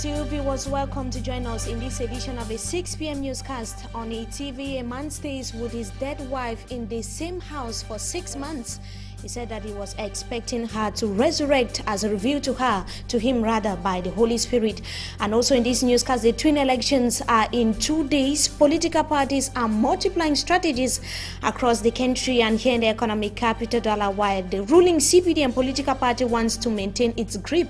to you viewers. Welcome to join us in this edition of the 6 p.m. newscast. On ATV, a man stays with his dead wife in the same house for 6 months. He said that he was expecting her to resurrect as revealed to him by the Holy Spirit. And also in this newscast, the twin elections are in 2 days. Political parties are multiplying strategies across the country and here in the economic capital, Douala, while the ruling CPD and political party wants to maintain its grip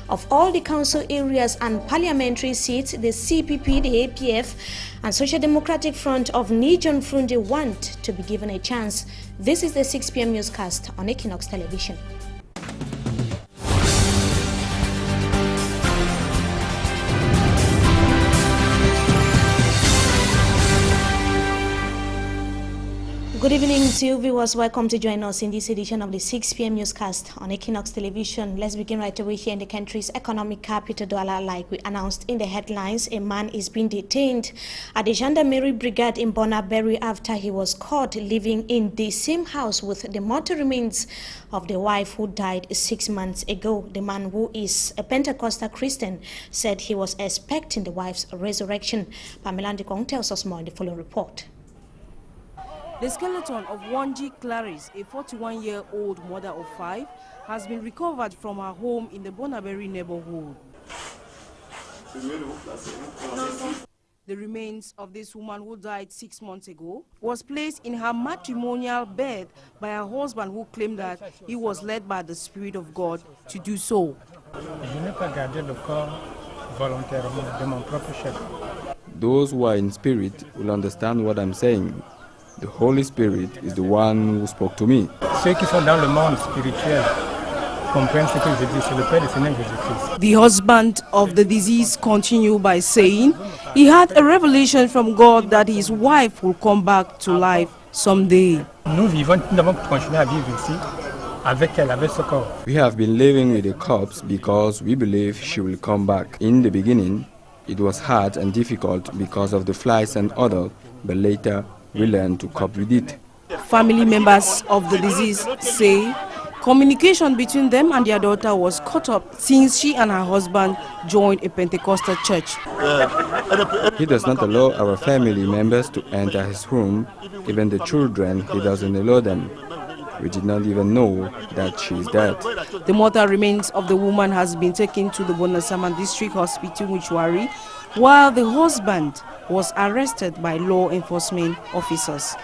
of all the council areas and parliamentary seats. The CPP, the APF, and Social Democratic Front of Nijon Front want to be given a chance. This is the 6 p.m. newscast on Equinox Television. Good evening to you viewers. Welcome to join us in this edition of the 6 p.m. newscast on Equinox Television. Let's begin right away here in the country's economic capital, Douala. Like we announced in the headlines, a man is being detained at the Gendarmerie Brigade in Bonaberry after he was caught living in the same house with the mortal remains of the wife who died 6 months ago. The man, who is a Pentecostal Christian, said he was expecting the wife's resurrection. Pamela Ndikong tells us more in the following report. The skeleton of Wanji Clarice, a 41-year-old mother of 5, has been recovered from her home in the Bonaberry neighborhood. The remains of this woman, who died 6 months ago, was placed in her matrimonial bed by her husband, who claimed that he was led by the Spirit of God to do so. Those who are in spirit will understand what I'm saying. The Holy Spirit is the one who spoke to me. The husband of the deceased continued by saying he had a revelation from God that his wife will come back to life someday. We have been living with the corpse because we believe she will come back. In the beginning, it was hard and difficult because of the flies and other, but later we learned to cope with it. Family members of the deceased say communication between them and their daughter was cut up since she and her husband joined a Pentecostal church. He does not allow our family members to enter his room. Even the children, he doesn't allow them. We did not even know that she is dead. The mortal remains of the woman has been taken to the Bonasaman District Hospital mortuary, while the husband was arrested by law enforcement officers.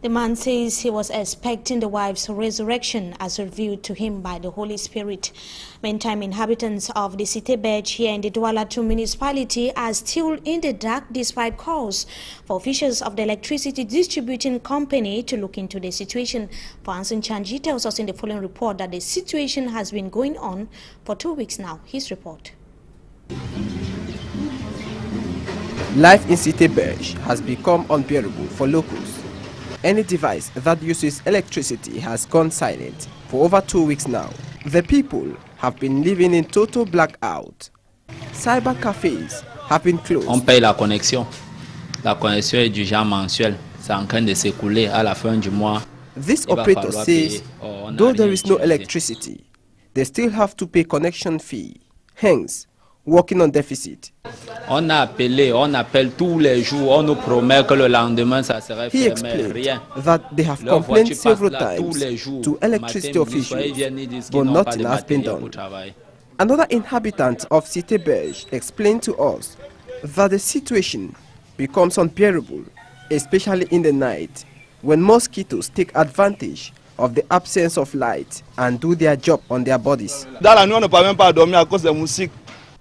The man says he was expecting the wife's resurrection as revealed to him by the Holy Spirit. Meantime, inhabitants of the Cité here in the Douala 2 municipality are still in the dark despite calls for officials of the electricity distributing company to look into the situation. Anson Chanji tells us in the following report that the situation has been going on for 2 weeks now. His report. Life in Cité has become unbearable for locals. Any device that uses electricity has gone silent for over 2 weeks now. The people have been living in total blackout. Cyber cafes have been closed. On paye la connexion. La connexion est du genre mensuel. C'est en train de s'écouler à la fin du mois. This operator says, though there is no electricity, they still have to pay connection fee. Hence, working on deficit. On a appelé, on appelle tous les jours, on nous promet que le lendemain ça serait He fait, mais rien. explained that they have complained several times to electricity officials, but nothing has been done. Another inhabitant of Cité Berge explained to us that the situation becomes unbearable, especially in the night, when mosquitoes take advantage of the absence of light and do their job on their bodies.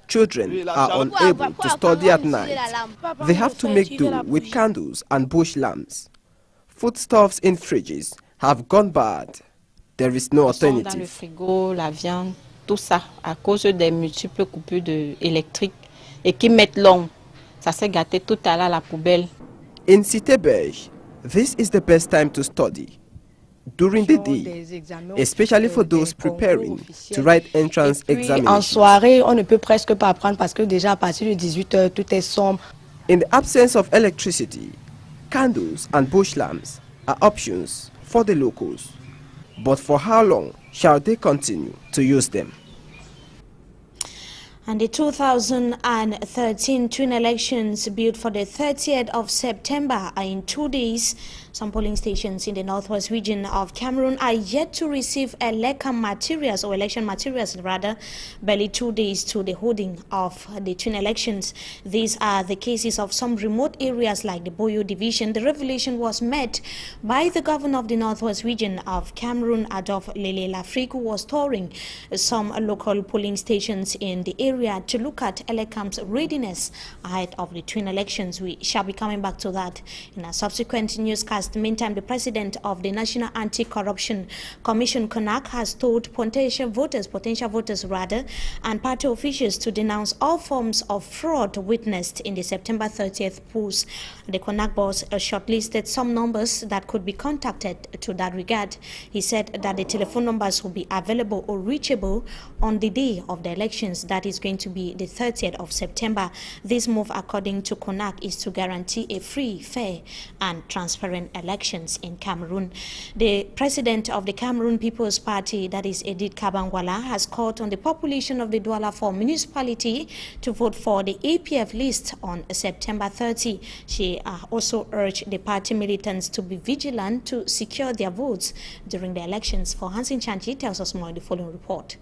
Children are unable to study at night. They have to make do with candles and bush lamps. Foodstuffs in fridges have gone bad. There is no alternative. La viande, tout ça à cause des multiples coupures électriques et qui mettent l'ombre. Ça s'est gâté tout à l'heure à la poubelle. In Cité Berge, this is the best time to study. During the day, especially for those preparing to write entrance examinations. En soirée, on ne peut presque pas apprendre parce que déjà à partir de 18h, tout est sombre. In the absence of electricity, candles and bush lamps are options for the locals. But for how long shall they continue to use them? And the 2013 twin elections billed for the 30th of September are in 2 days. Some polling stations in the northwest region of Cameroon are yet to receive election materials, barely 2 days to the holding of the twin elections. These are the cases of some remote areas like the Boyo division. The revelation was met by the governor of the northwest region of Cameroon, Adolphe Lele Lafrique, who was touring some local polling stations in the area to look at elections readiness ahead of the twin elections. We shall be coming back to that in a subsequent newscast. Meantime, the president of the National Anti-Corruption Commission, CONAC, has told potential voters and party officials to denounce all forms of fraud witnessed in the September 30th polls. The CONAC boss shortlisted some numbers that could be contacted to that regard. He said that the telephone numbers will be available or reachable on the day of the elections, that is going to be the 30th of September. This move, according to CONAC, is to guarantee a free, fair and transparent elections in Cameroon. The president of the Cameroon People's Party, that is Edith Kabangwala, has called on the population of the Douala 4 municipality to vote for the APF list on September 30. She also urged the party militants to be vigilant to secure their votes during the elections. For Hansin Chanchi tells us more in the following report.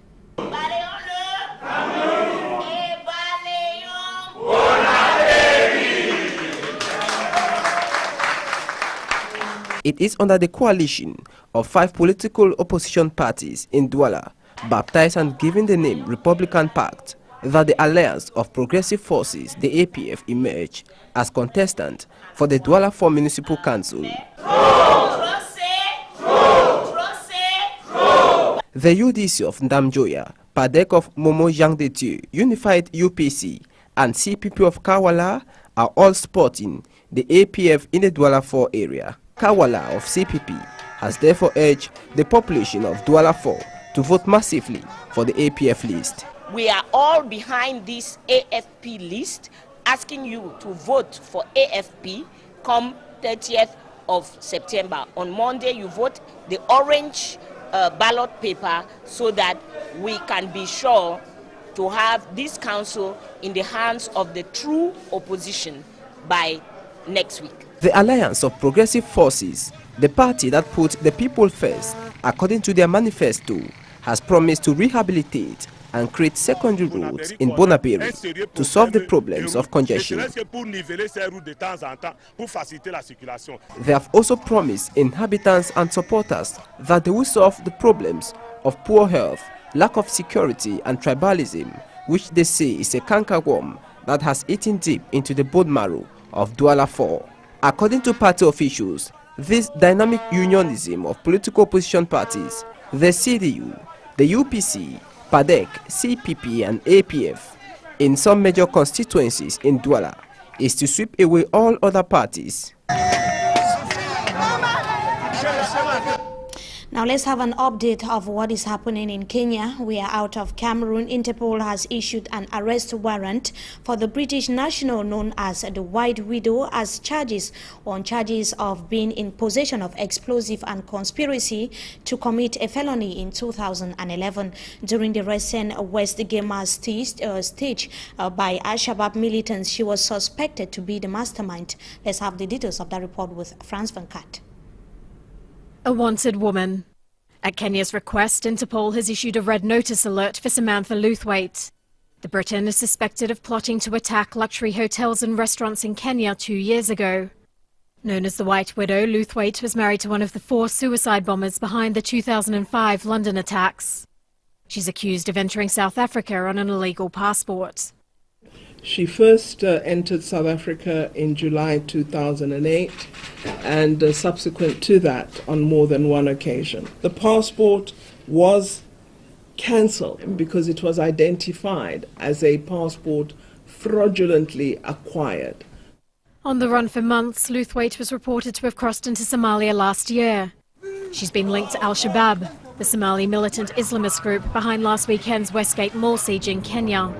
It is under the coalition of 5 political opposition parties in Douala, baptized and given the name Republican Pact, that the Alliance of Progressive Forces, the APF, emerged as contestant for the Douala 4 Municipal Council. The UDC of Ndamjoya, PADEC of Momo Jean de Dieu, Unified UPC, and CPP of Kawala are all supporting the APF in the Douala 4 area. Kawala of CPP has therefore urged the population of Douala 4 to vote massively for the APF list. We are all behind this AFP list, asking you to vote for AFP come 30th of September. On Monday, you vote the orange ballot paper so that we can be sure to have this council in the hands of the true opposition by next week. The Alliance of Progressive Forces, the party that put the people first, according to their manifesto, has promised to rehabilitate and create secondary roads in Bonaberi to solve the problems of congestion. They have also promised inhabitants and supporters that they will solve the problems of poor health, lack of security and tribalism, which they say is a cankerworm that has eaten deep into the bone marrow of Douala 4. According to party officials, this dynamic unionism of political opposition parties, the CDU, the UPC, PADEC, CPP and APF, in some major constituencies in Douala, is to sweep away all other parties. Now let's have an update of what is happening in Kenya. We are out of Cameroon. Interpol has issued an arrest warrant for the British national known as the White Widow as charges of being in possession of explosive and conspiracy to commit a felony in 2011. During the recent West Gema stage by Al-Shabaab militants, she was suspected to be the mastermind. Let's have the details of that report with Franz Van Kat. A wanted woman. At Kenya's request, Interpol has issued a red notice alert for Samantha Luthwaite. The Briton is suspected of plotting to attack luxury hotels and restaurants in Kenya 2 years ago. Known as the White Widow, Luthwaite was married to one of the 4 suicide bombers behind the 2005 London attacks. She's accused of entering South Africa on an illegal passport. She first entered South Africa in July 2008 and subsequent to that on more than one occasion. The passport was cancelled because it was identified as a passport fraudulently acquired. On the run for months, Luthwaite was reported to have crossed into Somalia last year. She's been linked to Al-Shabaab, the Somali militant Islamist group behind last weekend's Westgate Mall siege in Kenya.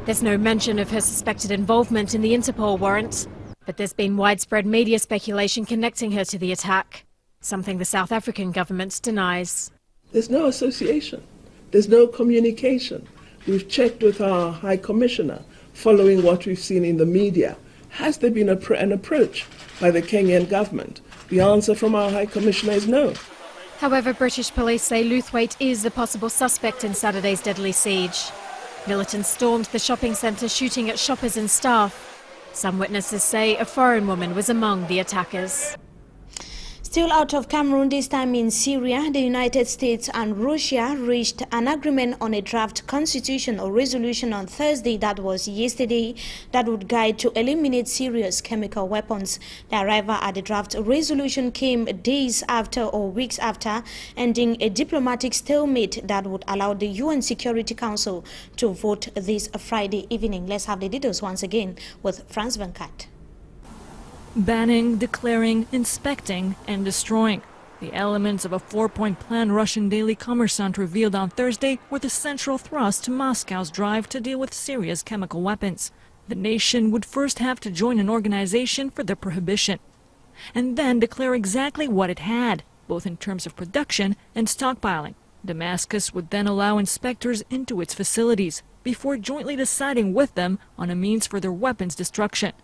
There's no mention of her suspected involvement in the Interpol warrant, but there's been widespread media speculation connecting her to the attack, something the South African government denies. There's no association. There's no communication. We've checked with our High Commissioner, following what we've seen in the media. Has there been an approach by the Kenyan government? The answer from our High Commissioner is no. However, British police say Luthwaite is the possible suspect in Saturday's deadly siege. Militants stormed the shopping centre, shooting at shoppers and staff. Some witnesses say a foreign woman was among the attackers. Still out of Cameroon, this time in Syria, the United States and Russia reached an agreement on a draft constitution or resolution on Thursday, that was yesterday, that would guide to eliminate Syria's chemical weapons. The arrival at the draft resolution came days after or weeks after ending a diplomatic stalemate that would allow the UN Security Council to vote this Friday evening. Let's have the details once again with Franz Van Kat. Banning, declaring, inspecting, and destroying. The elements of a four-point plan Russian daily Kommersant revealed on Thursday were the central thrust to Moscow's drive to deal with Syria's chemical weapons. The nation would first have to join an organization for their prohibition, and then declare exactly what it had, both in terms of production and stockpiling. Damascus would then allow inspectors into its facilities, before jointly deciding with them on a means for their weapons destruction.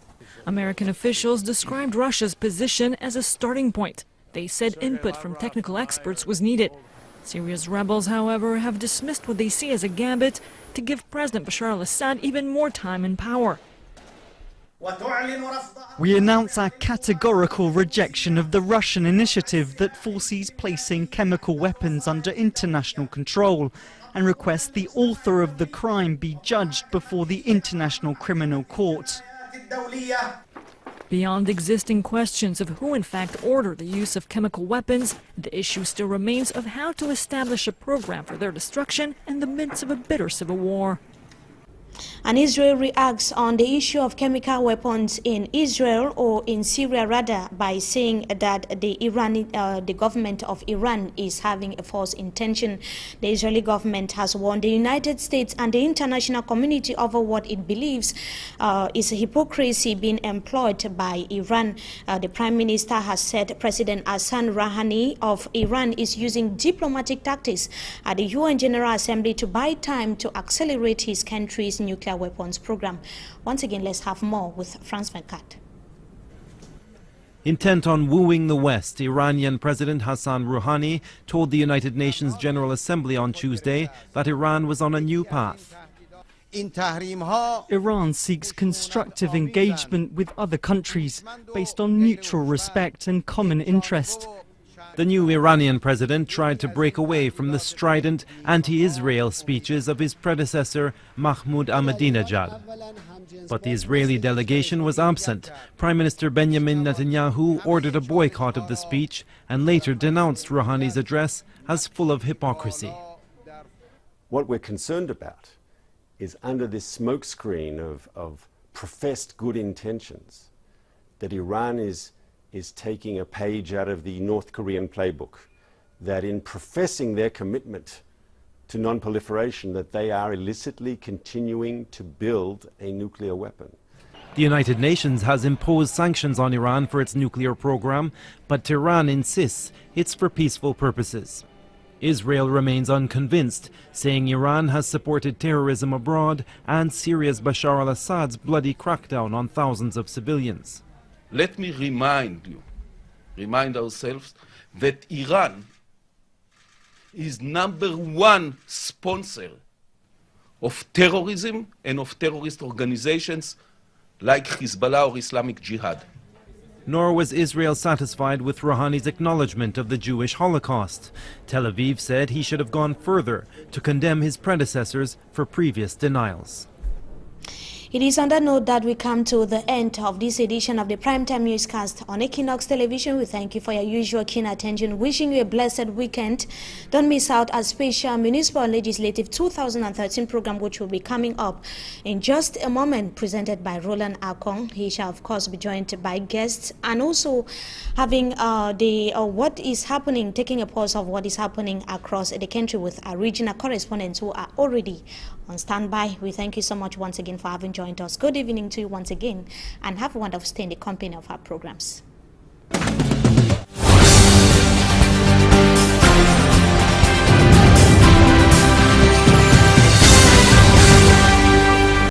American officials described Russia's position as a starting point. They said input from technical experts was needed. Syria's rebels, however, have dismissed what they see as a gambit to give President Bashar al-Assad even more time in power. We announce our categorical rejection of the Russian initiative that foresees placing chemical weapons under international control and request the author of the crime be judged before the International Criminal Court. Beyond existing questions of who in fact ordered the use of chemical weapons, the issue still remains of how to establish a program for their destruction in the midst of a bitter civil war. And Israel reacts on the issue of chemical weapons in Israel, or in Syria rather, by saying that the government of Iran is having a false intention. The Israeli government has warned the United States and the international community over what it believes is hypocrisy being employed by Iran. The Prime Minister has said President Hassan Rouhani of Iran is using diplomatic tactics at the UN General Assembly to buy time to accelerate his country's nuclear weapons program. Once again, let's have more with Franz Van Kat. Intent on wooing the West, Iranian President Hassan Rouhani told the United Nations General Assembly on Tuesday that Iran was on a new path. Iran seeks constructive engagement with other countries based on mutual respect and common interest. The new Iranian president tried to break away from the strident anti-Israel speeches of his predecessor Mahmoud Ahmadinejad. But the Israeli delegation was absent. Prime Minister Benjamin Netanyahu ordered a boycott of the speech and later denounced Rouhani's address as full of hypocrisy. What we're concerned about is, under this smokescreen of professed good intentions, that Iran is taking a page out of the North Korean playbook, that in professing their commitment to non-proliferation, that they are illicitly continuing to build a nuclear weapon. The United Nations has imposed sanctions on Iran for its nuclear program, but Tehran insists it's for peaceful purposes. Israel remains unconvinced, saying Iran has supported terrorism abroad and Syria's Bashar al-Assad's bloody crackdown on thousands of civilians. Let me remind ourselves that Iran is #1 sponsor of terrorism and of terrorist organizations like Hezbollah or Islamic Jihad. Nor was Israel satisfied with Rouhani's acknowledgement of the Jewish Holocaust. Tel Aviv said he should have gone further to condemn his predecessors for previous denials. It is on that note that we come to the end of this edition of the Primetime Newscast on Equinox Television. We thank you for your usual keen attention, wishing you a blessed weekend. Don't miss out our special Municipal and Legislative 2013 program, which will be coming up in just a moment, presented by Roland Akong. He shall, of course, be joined by guests, and also having what is happening, taking a pulse of what is happening across the country with our regional correspondents who are already on standby. We thank you so much once again for having joined us. Good evening to you once again, and have a wonderful stay in the company of our programs.